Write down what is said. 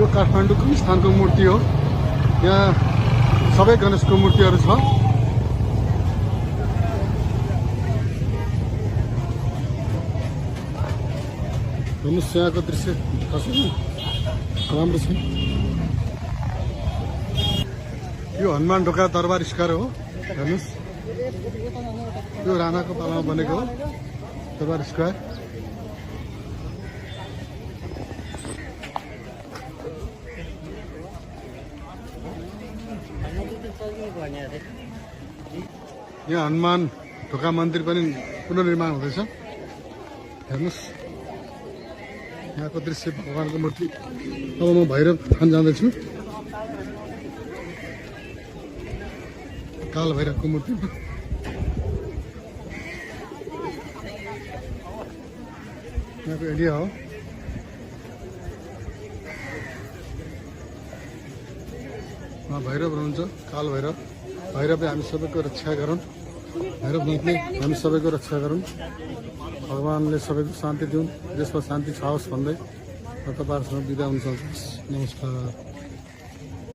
यो काठमाडौँको स्थानको मूर्ति हो। यहाँ सबै गणेशको मूर्तिहरू छ। हेर्नुहोस् यहाँको दृश्य कसरी राम्रो छ। यो हनुमान ढोका दरबार स्क्वायर हो। हेर्नुहोस् यो राणाको पालामा बनेको हो दरबार स्क्वायर। यहाँ हनुमान ढोका मन्दिर पनि पुनर्निर्माण हुँदैछ। हेर्नुहोस् यहाँको दृश्य भगवानको मूर्ति। अब म भैरव थान जाँदैछु। काल भैरवको मूर्ति यहाँको एरिया हो। उहाँ भैरव हुनुहुन्छ, काल भैरव। भैरवले हामी सबैको रक्षा गरून्। भैरवनाथले हामी सबैको रक्षा गरून्। भगवानले सबैको शान्ति दिउन्, देशमा शान्ति छाओस् भन्दै म तपाईँहरूसँग बिदा हुन चाहन्छु। नमस्कार।